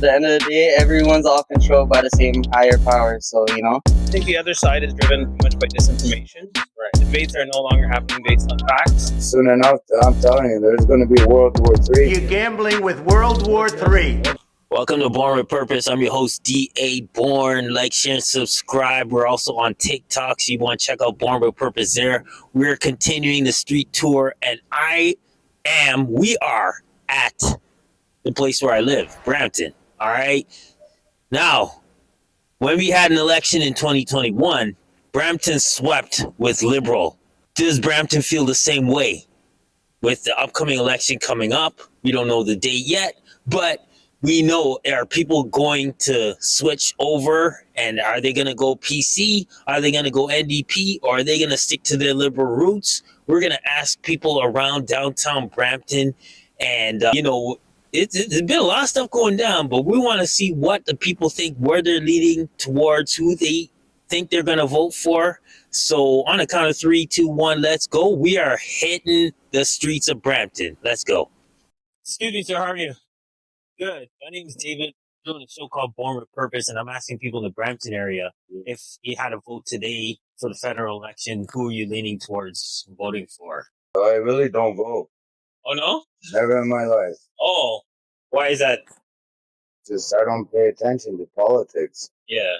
the end of the day, everyone's all controlled by the same higher power. So, I think the other side is driven too much by disinformation. Right. Debates are no longer happening based on facts. Soon enough, I'm telling you, there's going to be World War III. You're gambling with World War III. Welcome to Born with Purpose. I'm your host, D.A. Born. Like, share, and subscribe. We're also on TikTok, so you want to check out Born with Purpose there. We're continuing the street tour, and we are at the place where I live, Brampton. All right? Now, when we had an election in 2021, Brampton swept with Liberal. Does Brampton feel the same way with the upcoming election coming up? We don't know the date yet, but we know, are people going to switch over, and are they going to go PC? Are they going to go NDP? Or are they going to stick to their Liberal roots? We're going to ask people around downtown Brampton, and there's been a lot of stuff going down, but we want to see what the people think, where they're leading towards, who they think they're going to vote for. So on a count of 3, 2, 1, let's go. We are hitting the streets of Brampton. Let's go. Excuse me, sir. How are you? Good. My name is David. I'm doing a show called Born with Purpose, and I'm asking people in the Brampton area, if you had a vote today for the federal election, who are you leaning towards voting for? I really don't vote. Oh, no? Never in my life. Oh, why is that? Just I don't pay attention to politics. Yeah.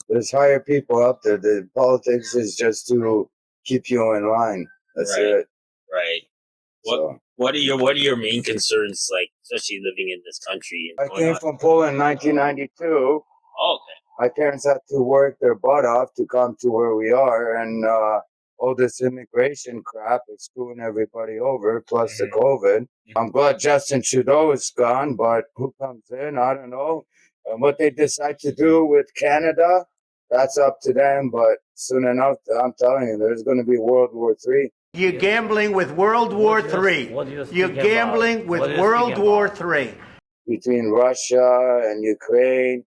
There's higher people up there. The politics is just to keep you in line. That's it. Right. What are your main concerns, like, especially living in this country? I came from Poland in 1992. Oh, okay. My parents had to work their butt off to come to where we are, and all this immigration crap is screwing everybody over, plus the COVID. I'm glad Justin Trudeau is gone, but who comes in, I don't know. And what they decide to do with Canada, that's up to them, but soon enough, I'm telling you, there's going to be World War III. You're gambling with World War III. You're gambling with World War III. Between Russia and Ukraine,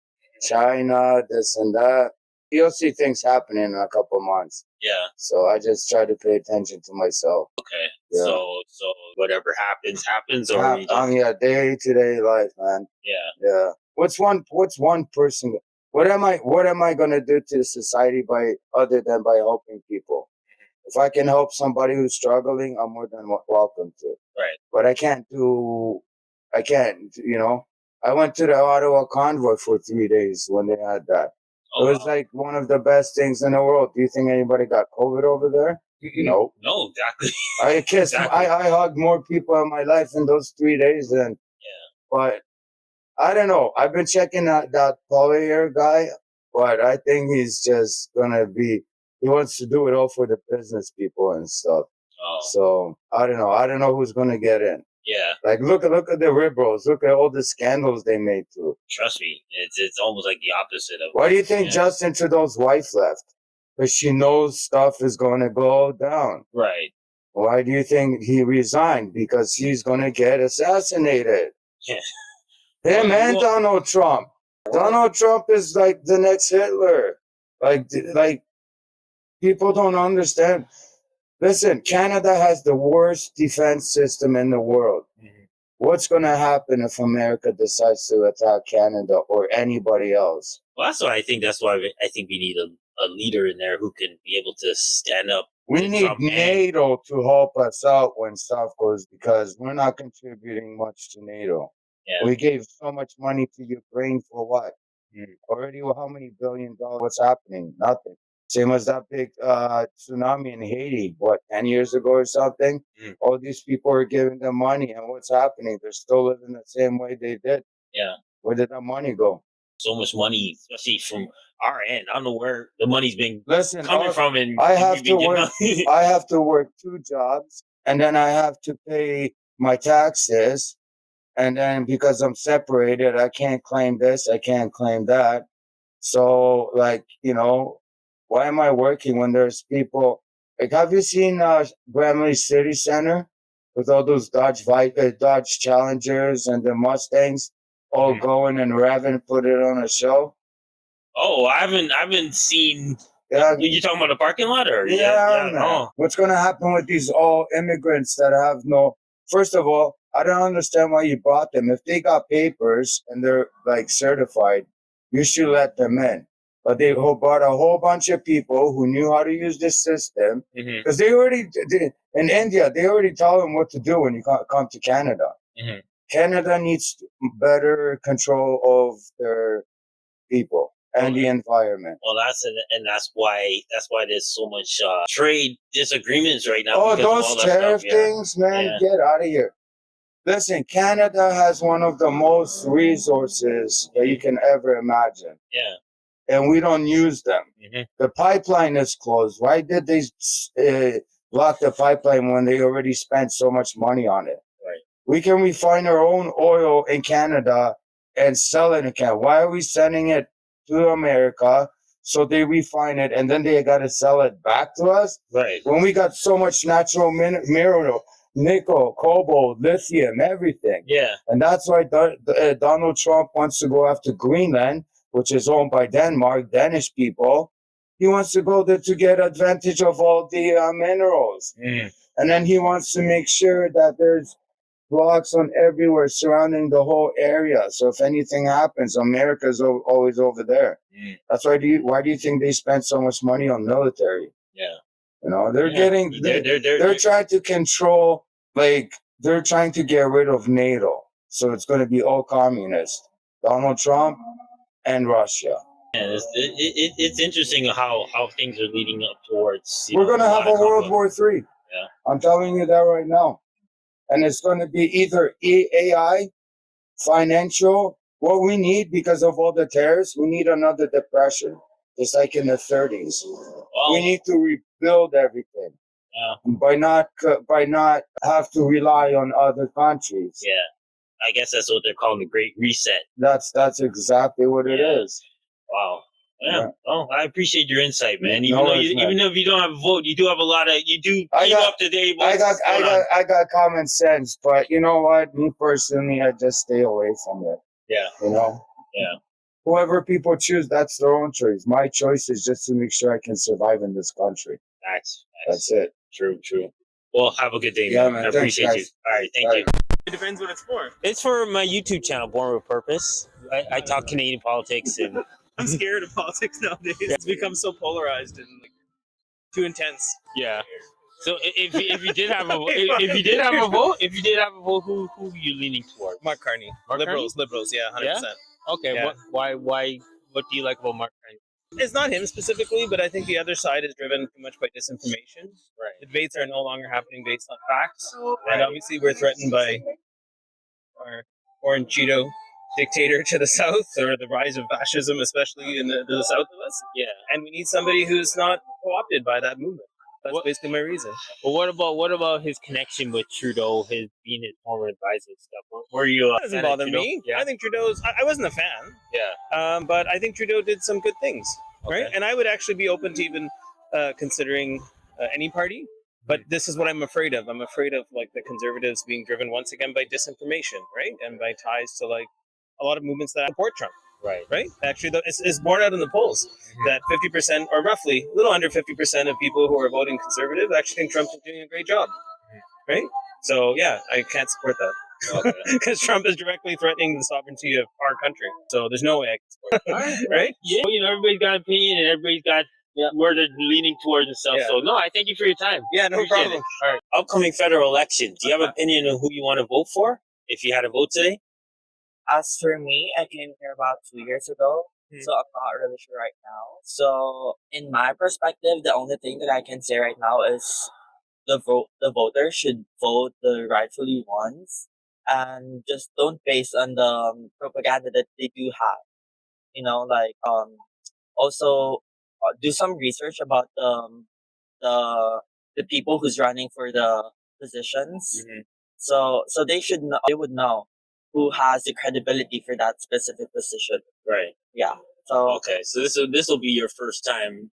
China, this and that. You'll see things happening in a couple months. Yeah. So I just try to pay attention to myself. Okay. Yeah. So whatever happens, or day-to-day life, man. Yeah. What's one person? What am I gonna do to society other than by helping people? If I can help somebody who's struggling, I'm more than welcome to. Right. But I can't, I went to the Ottawa convoy for 3 days when they had that. Oh, it was like one of the best things in the world. Do you think anybody got COVID over there? No. No, exactly. I kissed, exactly. I hugged more people in my life in those 3 days than, but I don't know. I've been checking out that Poilievre guy, but I think he's just gonna he wants to do it all for the business people and stuff. Oh. So I don't know. I don't know who's gonna get in. Yeah. Like look at the Liberals. Look at all the scandals they made too. Trust me, it's almost like the opposite of. Why do you think Justin Trudeau's wife left? Because she knows stuff is going to go down. Right. Why do you think he resigned? Because he's going to get assassinated. Yeah. Him and Donald Trump. Donald Trump is like the next Hitler. Like people don't understand. Listen, Canada has the worst defense system in the world. Mm-hmm. What's going to happen if America decides to attack Canada or anybody else? Well, that's why I think we need a leader in there who can be able to stand up. We need Trump NATO to help us out when stuff goes, because we're not contributing much to NATO. Yeah. We gave so much money to Ukraine for what? Already, how many $1 billion? What's happening? Nothing. Same as that big tsunami in Haiti, 10 years ago or something? All these people are giving them money, and what's happening? They're still living the same way they did. Yeah. Where did that money go? So much money, especially from our end. I don't know where the money's been coming from. And I have to work 2 jobs, and then I have to pay my taxes. And then because I'm separated, I can't claim this, I can't claim that. So, why am I working when there's people? Like, have you seen Bramley City Center with all those Dodge Challengers and the Mustangs all going and revving, put it on a show? Oh, I haven't seen. Yeah, you talking about the parking lot, or no. What's going to happen with these all immigrants that have no? First of all, I don't understand why you brought them. If they got papers and they're like certified, you should let them in. But they brought a whole bunch of people who knew how to use this system because they already in India. They already tell them what to do when you come to Canada. Canada needs better control of their people and the environment. Well, that's why there's so much trade disagreements right now. Oh, because of all those that tariff stuff, things, man, get out of here. Listen, Canada has one of the most resources that you can ever imagine. Yeah. And we don't use them. The pipeline is closed. Why did they block the pipeline when they already spent so much money on it? Right. We can refine our own oil in Canada and sell it in Canada. Why are we sending it to America so they refine it and then they got to sell it back to us? Right. When we got so much natural mineral, nickel, cobalt, lithium, everything. Yeah. And that's why Donald Trump wants to go after Greenland, which is owned by Denmark, Danish people. He wants to go there to get advantage of all the minerals. And then he wants to make sure that there's blocks on everywhere surrounding the whole area. So if anything happens, America's always over there. That's why why do you think they spend so much money on military? Yeah. You know, they're trying to control, like, they're trying to get rid of NATO. So it's going to be all communist. Donald Trump and Russia. Yeah, it's interesting how things are leading up towards. We're going to have a World War III. Yeah. I'm telling you that right now. And it's going to be either AI, financial. What we need, because of all the terrorists, we need another depression, just like in the 30s. Well, we need to rebuild everything. By not have to rely on other countries. Yeah. I guess that's what they're calling the Great Reset. That's exactly what it is. Wow. Yeah. Oh, I appreciate your insight, man. Even No though worries, even if you don't have a vote, you do have a lot of keep up to date. I got common sense, but you know what? Me personally, I just stay away from it. Yeah. You know? Yeah. Whoever people choose, that's their own choice. My choice is just to make sure I can survive in this country. That's it. True. Well, have a good day, Yeah, man. man. I appreciate Thanks, you. guys. All right, thank you. It depends what it's for. It's for my YouTube channel, Born with Purpose. I talk Canadian politics and I'm scared of politics nowadays. It's become so polarized and like too intense. yeah. So if you did have a if you did have a vote, who are you leaning towards? Mark Carney. Liberals, yeah, 100%. Yeah? Okay. Yeah. Why? What do you like about Mark Carney? It's not him specifically, but I think the other side is driven too much by disinformation. Right. The debates are no longer happening based on facts. And obviously we're threatened by our foreign Cheeto dictator to the south, or the rise of fascism, especially in the south of us. Yeah. And we need somebody who's not co-opted by that movement. That's basically my reason. Well, what about his connection with Trudeau, his being his former advisor and stuff? Were you? That doesn't bother me. Yeah. I think Trudeau's. I wasn't a fan. Yeah. But I think Trudeau did some good things, right? Okay. And I would actually be open to even considering any party. But this is what I'm afraid of. I'm afraid of like the Conservatives being driven once again by disinformation, right, and by ties to like a lot of movements that support Trump. Right. Actually, it's borne out in the polls that 50%, or roughly a little under 50% of people who are voting Conservative actually think Trump's doing a great job. Right. So yeah, I can't support that because Trump is directly threatening the sovereignty of our country. So there's no way I can support it. Right. Yeah. You know, everybody's got an opinion and everybody's got where they're leaning towards and stuff. Yeah. So no, I thank you for your time. Yeah, no Appreciate problem. it. All right. Upcoming federal election. Do you have an opinion on who you want to vote for? If you had a vote today? As for me, I came here about 2 years ago, so I'm not really sure right now. So, in my perspective, the only thing that I can say right now is the voters should vote the rightfully ones, and just don't base on the propaganda that they do have. You know, like also do some research about the people who's running for the positions. So they would know who has the credibility for that specific position. Right. Yeah. So Okay. So this will be your first time.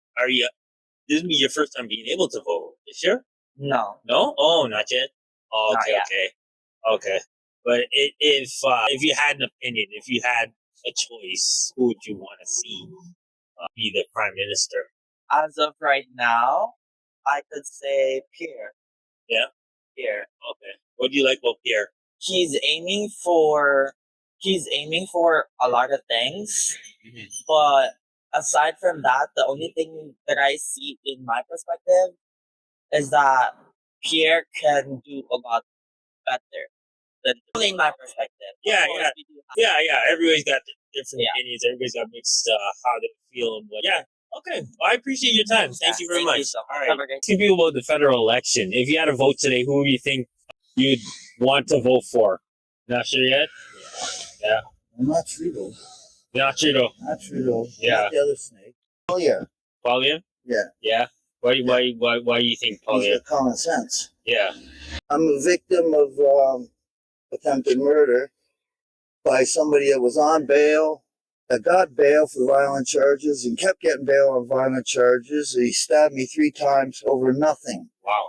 This will be your first time being able to vote. You sure? no. No? Oh, not yet. Oh, Not okay, yet. okay. But if you had an opinion, if you had a choice, who would you want to see be the prime minister? As of right now, I could say Pierre. Yeah? Pierre. Okay. What do you like about Pierre? he's aiming for a lot of things, but aside from that, the only thing that I see in my perspective is that Pierre can do a lot better than only in my perspective. Yeah, Of course, yeah. we do have- Yeah. Everybody's got different Yeah. opinions. Everybody's got mixed how they feel and what. Yeah. Okay. Well, I appreciate your time. Thank you very Thank much. you so much. All right. Have a great Two people about the federal election. If you had to vote today, who do you think you'd want to vote for? Not sure yet. Yeah. I'm not Cheeto. Not Cheeto. Not Cheeto. Yeah. Not the other snake. Oh yeah. Poilievre? Yeah. Yeah. Why do you think He's Poilievre? got common sense. Yeah. I'm a victim of attempted murder by somebody that was on bail, that got bail for violent charges and kept getting bail on violent charges. He stabbed me 3 times over nothing. Wow.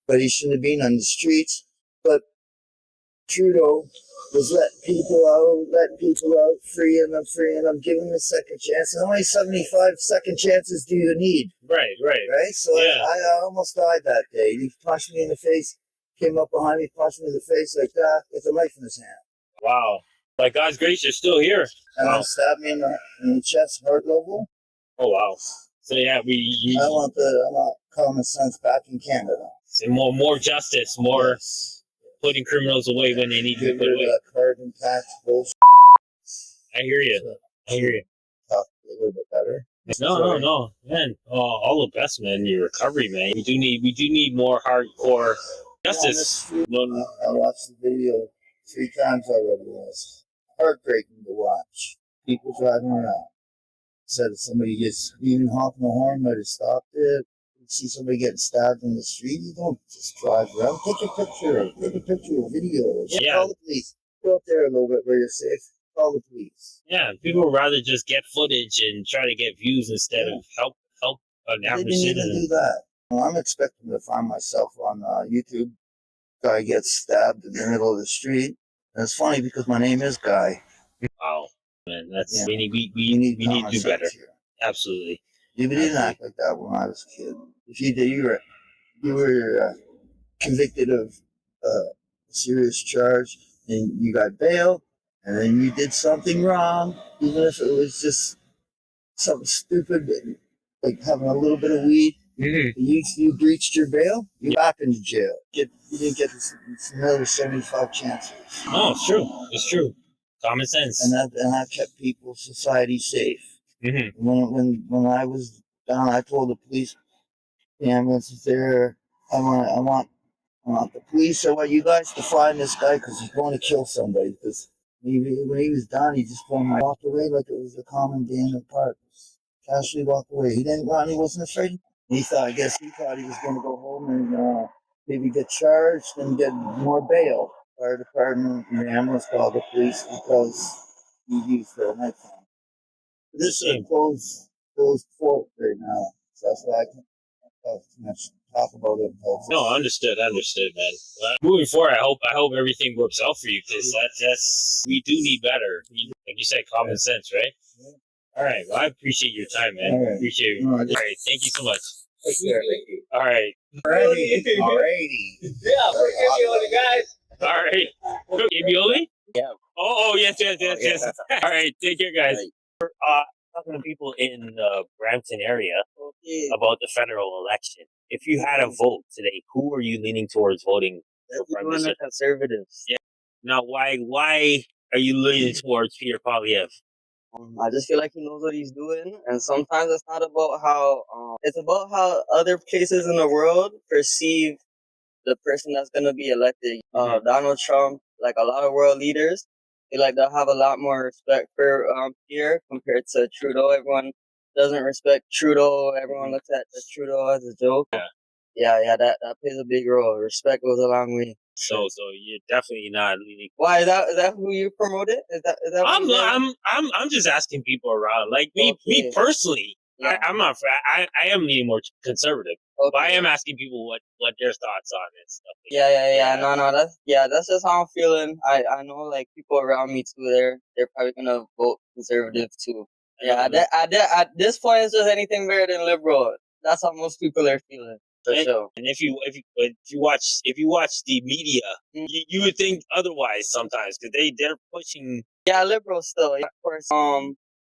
But he shouldn't have been on the streets. But Trudeau was letting people out, freeing them, giving them a second chance. And how many 75 second chances do you need? Right. Right? So Yeah. I almost died that day. He punched me in the face, came up behind me, punched me in the face like that with a knife in his hand. Wow. By God's grace, you're still here. And Wow. then stabbed me in the chest, heart level. Oh wow. So yeah, I want common sense back in Canada. more justice, more Yes. putting criminals away when they need to be Get put rid of away. that carbon tax bullshit. I hear you. I hear you. Talk a little bit better. No, man. All the best, man. Your recovery, man. We do need more hardcore justice. No, I watched the video 3 times already. It was heartbreaking to watch. People driving around. Said if somebody gets even honking the horn, might have stopped it. You see somebody getting stabbed in the street, you don't just drive around. Take a picture, video. Yeah. Call the police. Go up there a little bit where you're safe. Call the police. yeah, people would rather just get footage and try to get views instead of help an They average didn't even citizen. do that. Well, I'm expecting to find myself on YouTube. Guy gets stabbed in the middle of the street. And it's funny because my name is Guy. Wow, man. That's Yeah. we need You need to common do sense better. here. Absolutely. You didn't act like that when I was a kid. If you did, you were convicted of a serious charge, and you got bail, and then you did something wrong, even if it was just something stupid, like having a little bit of weed. Mm-hmm. You breached your bail. You're back into jail. You didn't get this another 75 chances, Oh, it's true. It's true. Common sense. and that kept people, society safe. Mm-hmm. When I was down, I told the police, the ambulance is there. I want the police. I want you guys to find this guy because he's going to kill somebody. Because when he was down, he just walked away like it was a common day in the park. Casually walked away. He didn't run. He wasn't afraid. He thought he was going to go home and maybe get charged and get more bail. Fire department and the ambulance called the police because he used the knife. This is a closed court right now, so that's why I can't have too much talk about it. No, understood, man. Moving forward, I hope everything works out for you because that's we do need better. Like you said, common sense, right? Yeah. All right. Well, I appreciate your time, man. All right. Appreciate it. No, All right. Thank you so much. Take care, thank you. All right. Alrighty. Yeah, we're guys. All right. Abioli? Yeah. Oh, yes. All right. Take care, guys. Talking to people in the Brampton area about the federal election. If you had a vote today, who are you leaning towards voting for Prime Minister? Conservatives. Yeah. Now, why are you leaning towards Pierre Poilievre? I just feel like he knows what he's doing, and sometimes it's not about how it's about how other places in the world perceive the person that's gonna be elected. Donald Trump, like a lot of world leaders, they'll have a lot more respect for Pierre compared to Trudeau. Everyone doesn't respect Trudeau. Everyone looks at Trudeau as a joke. Yeah, that plays a big role. Respect goes a long way. So you're definitely not leaning. Why is that who you promoted? Is that what you said? I'm just asking people around. Like me Okay. personally, Yeah. I'm not. I am leaning more conservative, but I Okay. am asking people what their thoughts on it and stuff. Yeah. No. That's just how I'm feeling. I know like people around me too. They're probably gonna vote conservative too. Yeah. At this point, it's just anything better than liberal. That's how most people are feeling. For sure. And if you watch the media, you would think otherwise sometimes because they're pushing. Yeah, liberal still. Yeah, of course.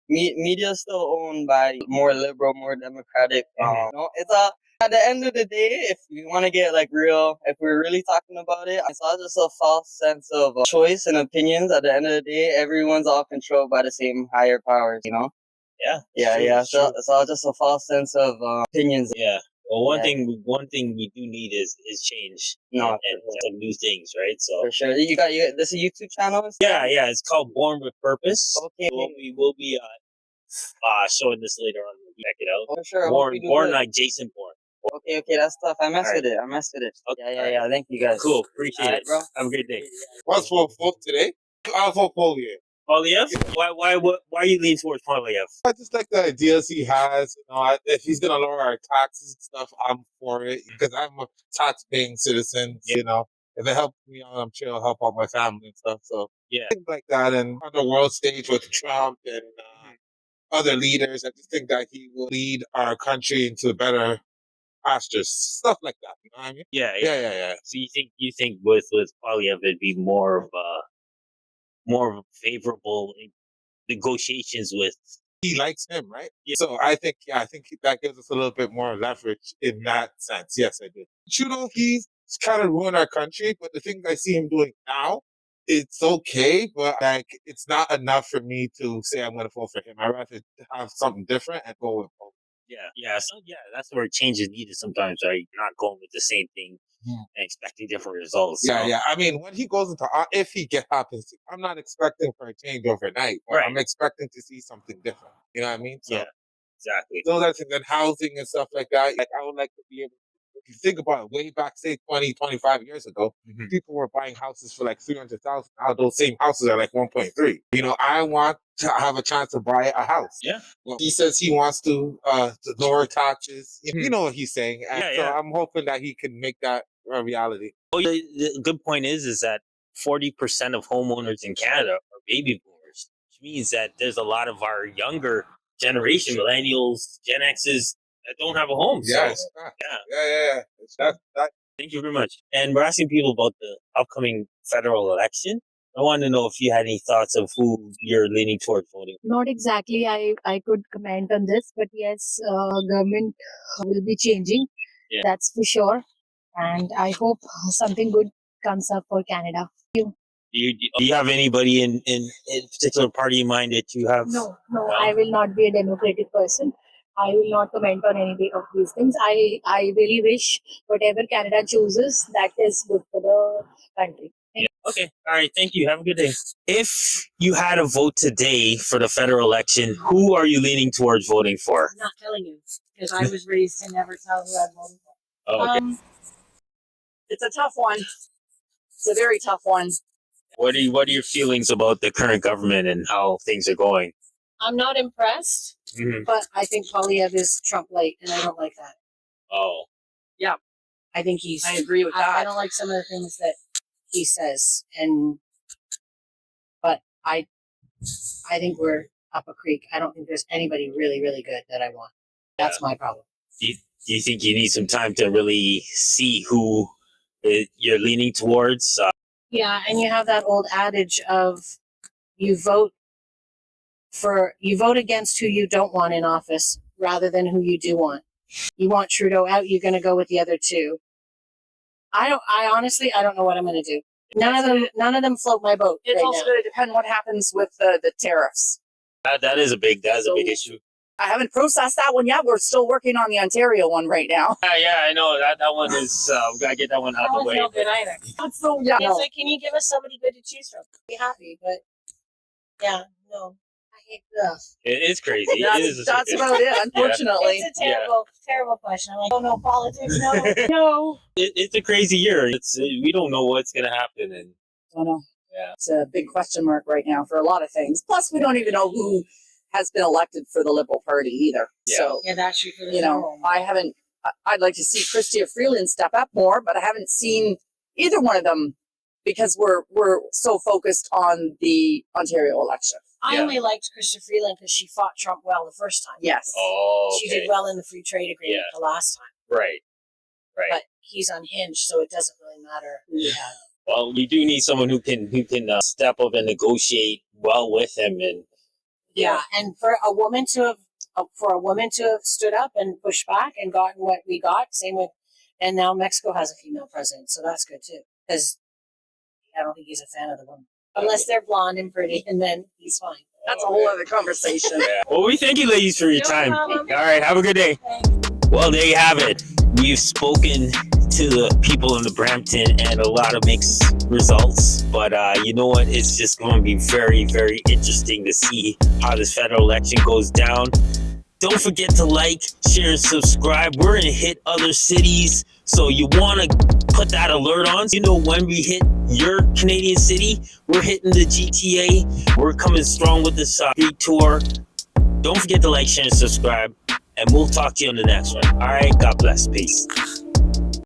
Media is still owned by more liberal, more democratic. It's at the end of the day, if we want to get like real, if we're really talking about it, it's all just a false sense of choice and opinions. At the end of the day, everyone's all controlled by the same higher powers. Yeah. So it's all just a false sense of opinions. Yeah. Well, one Yeah. thing we do need is change. No, and some new things, right? So for sure. This is a YouTube channel. yeah, it's called Born with Purpose. Okay. We'll be showing this later on. Check it out. For sure. Born like Jason Bourne. Okay, that's tough. I messed with it. Okay. Yeah. Thank you guys. Cool. Appreciate it, bro. Have a good day. What's for vote today? I'll vote Poilievre. Poilievre? Why are you leaning towards Poilievre? I just like the ideas he has. If he's gonna lower our taxes and stuff, I'm for it because I'm a tax-paying citizen. If it helps me out, I'm sure it'll help out my family and stuff. So things like that, and on the world stage with Trump and other leaders, I just think that he will lead our country into better pastures, stuff like that. You know what I mean? Yeah. So you think with Poilievre it'd be more of favorable negotiations with. He likes him, right? Yeah. So I think that gives us a little bit more leverage in that sense. Yes, I do. Cheeto, he's kind of ruined our country, but the things I see him doing now, it's okay, but like it's not enough for me to say I'm going to vote for him. I'd rather have something different and go with both. So that's where change is needed sometimes, right? Not going with the same thing and expecting different results. So. Yeah. I mean, when he goes into if he happens to, I'm not expecting for a change overnight. Right. I'm expecting to see something different. You know what I mean? So, yeah, exactly. Those are things, and housing and stuff like that. Like I would like to be able. If you think about it, way back, say 20, 25 years ago, people were buying houses for like 300,000. Now those same houses are like 1.3. I want to have a chance to buy a house. Yeah. Well, he says he wants to lower taxes. You know what he's saying. And so I'm hoping that he can make that a reality. Well, the good point is that 40% of homeowners in Canada are baby boomers, which means that there's a lot of our younger generation, millennials, Gen X's, that don't have a home. Yeah. Thank you very much. And we're asking people about the upcoming federal election. I want to know if you had any thoughts of who you're leaning toward voting. Not exactly. I could comment on this, but yes, government will be changing. Yeah. That's for sure. And I hope something good comes up for Canada. Do you have anybody in particular party in mind that you have? No, I will not be a democratic person. I will not comment on any of these things. I really wish whatever Canada chooses, that is good for the country. Yeah. Okay. All right. Thank you. Have a good day. If you had a vote today for the federal election, who are you leaning towards voting for? I'm not telling you because I was raised to never tell who I'm voting for. Oh, okay. It's a tough one. It's a very tough one. What are your feelings about the current government and how things are going? I'm not impressed, but I think Poilievre is Trump light, and I don't like that. Oh. Yeah. I think he's. I agree with that. I don't like some of the things that he says, but I think we're up a creek. I don't think there's anybody really, really good that I want. That's my problem. Do you think you need some time to really see who you're leaning towards? Yeah, and you have that old adage of you vote against who you don't want in office rather than who you do want. You want Trudeau out, you're going to go with the other two. I honestly don't know what I'm going to do. None of them float my boat. It's right also now. going to depend what happens with the tariffs. That is a big issue. I haven't processed that one yet. We're still working on the Ontario one right now. Yeah, I know that one is. We gotta get that one out of the way. No good either. So yeah, It's like, can you give us somebody good to choose from? Be happy, but yeah, no. I hate that. It is crazy. That's about it, unfortunately. It's a terrible question. I'm like, oh no, politics, no. No. It's a crazy year. We don't know what's gonna happen, and I don't know. Yeah. It's a big question mark right now for a lot of things. Plus, we don't even know who has been elected for the Liberal Party either. Yeah. So, Yeah, that's true for the I'd like to see Chrystia Freeland step up more, but I haven't seen either one of them because we're so focused on the Ontario election. I only liked Chrystia Freeland because she fought Trump well the first time. Yes. oh, She did well in the free trade agreement the last time. Right. Right. But he's unhinged, so it doesn't really matter who you have. Well, you do need someone who can step up and negotiate well with him, and Yeah, and for a woman to have stood up and pushed back and gotten what we got, same with, and now Mexico has a female president, so that's good too. Because I don't think he's a fan of the woman, unless they're blonde and pretty, and then he's fine. That's a whole other conversation. Yeah. Well, we thank you, ladies, for your time. problem. All right, have a good day. Well, there you have it. We've spoken to the people in the Brampton and a lot of mixed results. But you know what? It's just going to be very, very interesting to see how this federal election goes down. Don't forget to like, share, and subscribe. We're going to hit other cities, so you want to put that alert on. You know, when we hit your Canadian city, we're hitting the GTA. We're coming strong with this street tour. Don't forget to like, share, and subscribe. And we'll talk to you on the next one. All right, God bless. Peace.